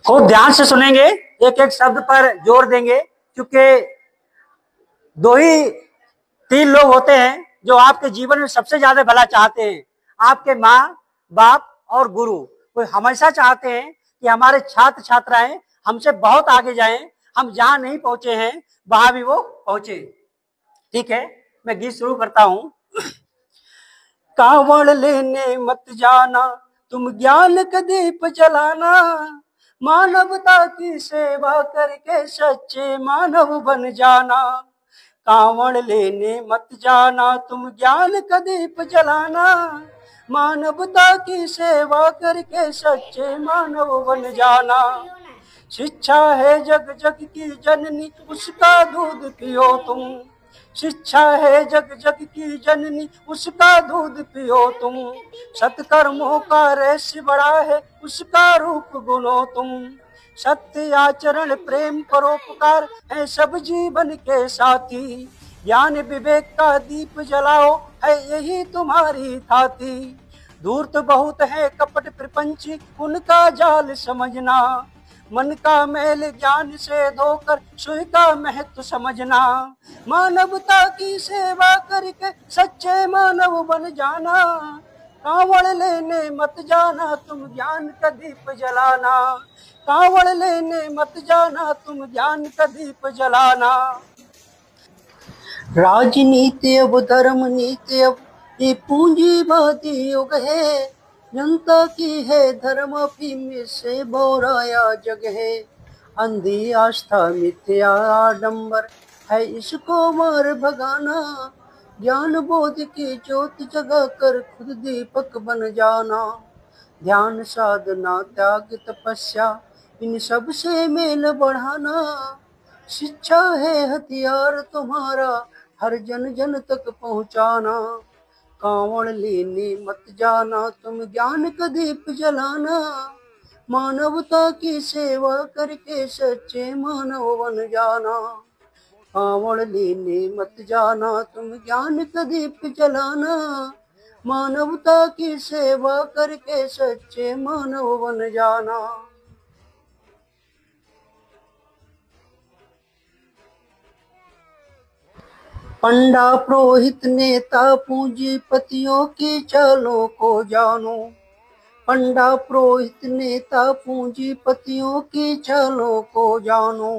खूब ध्यान से सुनेंगे, एक एक शब्द पर जोर देंगे, क्योंकि दो ही तीन लोग होते हैं जो आपके जीवन में सबसे ज्यादा भला चाहते हैं, आपके माँ बाप और गुरु। वो हमेशा चाहते हैं कि हमारे छात्र छात्राएं हमसे बहुत आगे जाएं, हम जहां नहीं पहुंचे हैं वहां भी वो पहुंचे। ठीक है, मैं गीत शुरू करता हूं। कावड़ लेने मत जाना, तुम ज्ञान का दीप जलाना, मानवता की सेवा करके सच्चे मानव बन जाना। कावड़ लेने मत जाना, तुम ज्ञान का दीप जलाना, मानवता की सेवा करके सच्चे मानव बन जाना। शिक्षा है जग जग की जननी, उसका दूध पियो तुम। शिक्षा है जग जग की जननी, उसका दूध पियो तुम। सत्कर्मों का रहस्य बड़ा है, उसका रूप गुनो तुम। सत्य आचरण प्रेम परोपकार है सब जीवन के साथी। ज्ञान विवेक का दीप जलाओ, है यही तुम्हारी थाती। दूर तो बहुत है कपट प्रपंची, उनका जाल समझना। मन का मैल ज्ञान से धोकर सुई का महत्व समझना। मानवता की सेवा करके सच्चे मानव बन जाना। कावड़ लेने मत जाना, तुम ज्ञान का दीप जलाना। कावड़ लेने मत जाना, तुम ज्ञान का दीप जलाना। राजनीति अब धर्म नीति अब ये पूंजीवादी युग है। जनता की है धर्म अफीम से बोराया जग है। अंधी आस्था मिथ्या आडंबर है, इसको मार भगाना। ज्ञान बोध की ज्योत जगा कर खुद दीपक बन जाना। ध्यान साधना त्याग तपस्या, इन सब से मेल बढ़ाना। शिक्षा है हथियार तुम्हारा, हर जन जन तक पहुंचाना। कावड़ लेने मत जाना, तुम ज्ञान का दीप जलाना। मानवता की सेवा करके सच्चे मानव बन जाना। कावड़ लेने मत जाना, तुम ज्ञान का दीप जलाना। मानवता की सेवा करके सच्चे मानव बन जाना। पंडा पुरोहित नेता पूंजीपतियों की चालों को जानो। पंडा पुरोहित नेता पूंजीपतियों की चालों को जानो।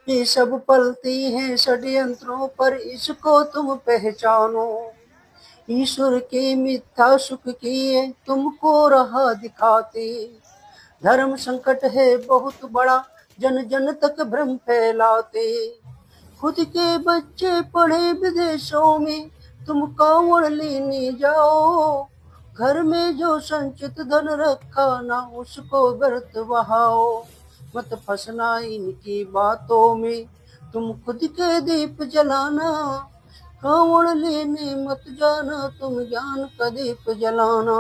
ये सब पलती हैं षड्यंत्रों पर, इसको तुम पहचानो। ईश्वर के मिथ्या सुख किए तुमको राह दिखाते। धर्म संकट है बहुत बड़ा, जन जन तक भ्रम फैलाते। खुद के बच्चे पढ़े विदेशों में, तुम कावड़ लेने जाओ। घर में जो संचित धन रखा ना, उसको व्यर्थ बहाओ। मत फंसना इनकी बातों में, तुम खुद के दीप जलाना। कावड़ लेने मत जाना, तुम ज्ञान का दीप जलाना।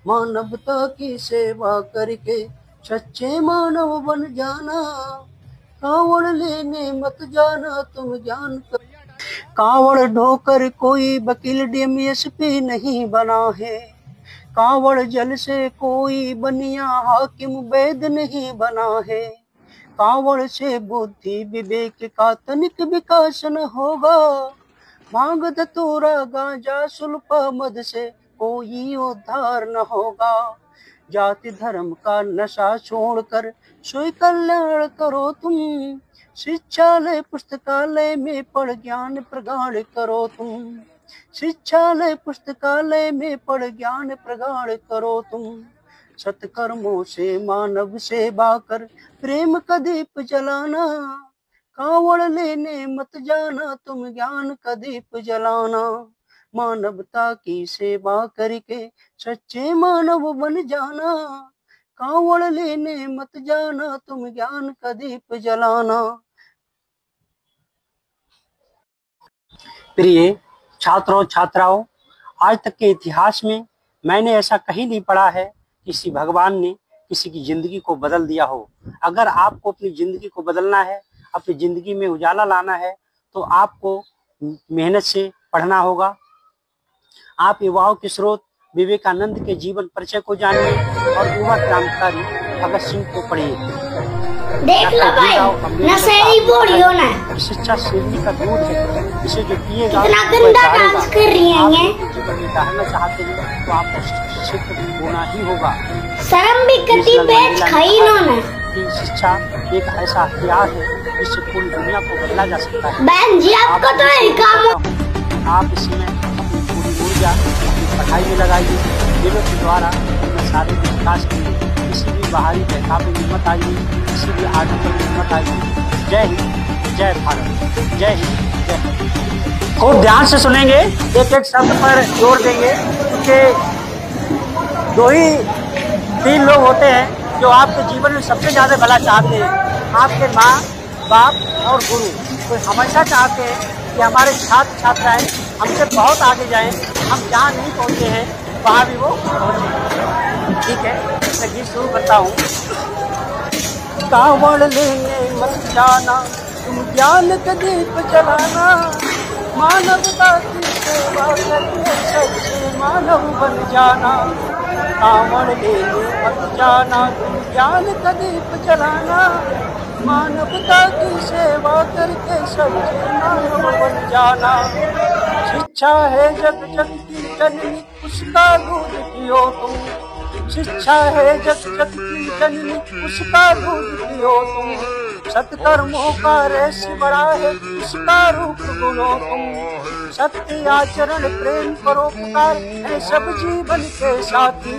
मानवता की सेवा करके सच्चे मानव बन जाना। कावड़ लेने मत जाना, तुम ज्ञान का। कावड़ ढोकर कोई वकील डीएमएसपी नहीं बना है। कावड़ जल से कोई बनिया हाकिम वैद नहीं बना है। कावड़ से बुद्धि विवेक का तनिक विकास न होगा। भांग धतूरा गांजा सुल्फा मद से कोई उद्धार न होगा। जाति धर्म का नशा छोड़कर सोई कल्याण करो तुम। शिक्षालय पुस्तकालय में पढ़ ज्ञान प्रगाढ़ करो तुम। शिक्षालय पुस्तकालय में पढ़ ज्ञान प्रगाढ़ करो तुम। सत्कर्मों से मानव सेवा कर प्रेम का दीप जलाना। कावड़ लेने मत जाना, तुम ज्ञान का दीप जलाना। मानवता की सेवा करके सच्चे मानव बन जाना। कावड़ लेने मत जाना, तुम ज्ञान का दीप जलाना। प्रिय छात्रों छात्राओं, आज तक के इतिहास में मैंने ऐसा कहीं नहीं पढ़ा है किसी भगवान ने किसी की जिंदगी को बदल दिया हो। अगर आपको अपनी जिंदगी को बदलना है, अपनी जिंदगी में उजाला लाना है, तो आपको मेहनत से पढ़ना होगा। आप युवाओं के स्रोत विवेकानंद के जीवन परिचय को जानिए और युवा क्रांतिकारी भगत सिंह को पढ़िए। देख लो भाई, नशेड़ी बोली हो ना। शिक्षा शेरनी का दूध है, इसे जो पिएगा इतना गंदा डांस कर रही है। जीवन में डालना चाहते हैं तो आपको शिक्षित होना ही होगा। शर्म भी कटी बेच खाई इन्होंने। शिक्षा एक ऐसा हथियार है जिससे पूरी दुनिया को बदला जा सकता है। बहन जी आपको तो यही काम है। आप इसमें अपनी पूरी ऊर्जा अपनी पढ़ाई में लगाइए। खेलों के द्वारा अपने शारीरिक विकास के लिए किसी भी बाहरी बहकावे में मत आइए, किसी भी आर्टिकल में मत आइए। जय हिंद, जय भारत, जय हिंद, जय भारत। खूब ध्यान से सुनेंगे, एक एक शब्द पर जोर देंगे कि 2-3 लोग होते हैं जो आपके जीवन में सबसे ज्यादा भला चाहते हैं। आपके माँ बाप और गुरु तो हमेशा चाहते हैं कि हमारे छात्र छात्राएं हमसे बहुत आगे जाएं, हम जहाँ नहीं पहुँचे हैं वहाँ भी वो पहुँचे। ठीक है, मैं गीत शुरू करता हूँ। कावड़ लेने मत जाना, तुम ज्ञान का दीप जलाना, मानवता की सेवा करके सच्चे मानव बन जाना। कावड़ लेने मत जाना, तुम ज्ञान का दीप जलाना, मानवता की सेवा करके सच्चे मानव बन जाना। शिक्षा है जग जग की जननी, उसका दूध पियो तुम। शिक्षा है जग जग की जननी, उसका दूध पियो तुम। सत्कर्मों का रहस्य बड़ा है, उसका रूप गुनो तुम। सत्य आचरण प्रेम परोपकार है सब जीवन के साथी।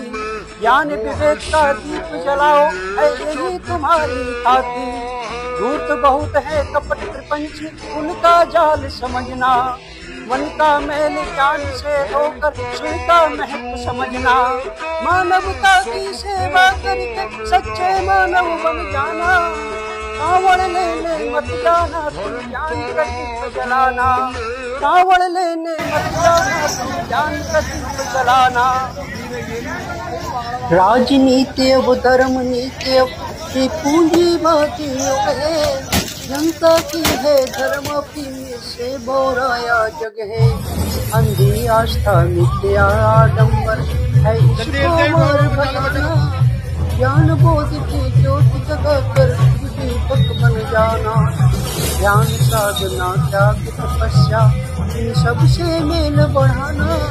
ज्ञान विवेक का दीप जलाओ है यही तुम्हारी खाती। धूर्त बहुत है कपट प्रपंच, उनका जाल समझना। मन का मैल ज्ञान से होकर सुर का महत्व समझना। मानवता की सेवा करके सच्चे मानव बन जाना। कावड़ लेने मत जाना, तुम ज्ञान का दीप जलाना। कावड़ लेने मत जाना, तुम ज्ञान का दीप जलाना। राजनीति अब धर्म नीति अब ये पूंजीवादी युग है। जनता की है धर्म पीने से बोराया जग है। अंधी आस्था मिथ्या आडंबर है इसको मार भगाना। ज्ञान बोध की ज्योत जगा कर दीपक बन जाना। ज्ञान साधना त्याग तपस्या इन सबसे मेल बढ़ाना।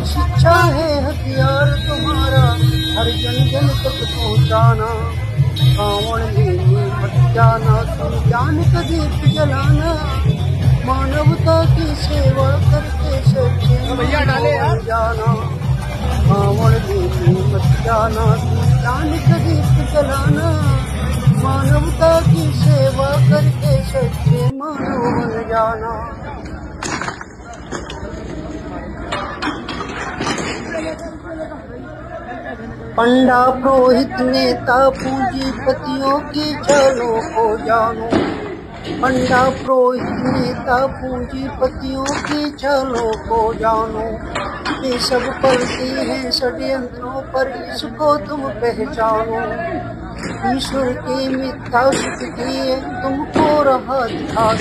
शिक्षा है हथियार तुम्हारा हर जन जन तक पहुँचाना। कावड़ लेने मत जाना, तुम ज्ञान का दीप जलाना। मानवता की सेवा करके सच्चे बन जाना। कावड़ लेने मत जाना, तुम ज्ञान का दीप जलाना। मानवता की सेवा करके सच्चे मानव बन जाना। पंडा पुरोहित नेता पूंजीपतियों की चालों को जानो। पंडा पुरोहित नेता पूंजीपतियों की चालों को जानो। ये सब पलती हैं षड्यंत्रों पर, इसको तुम पहचानो। ईश्वर की मिथ्या सुख दिए तुमको रहा दिखा।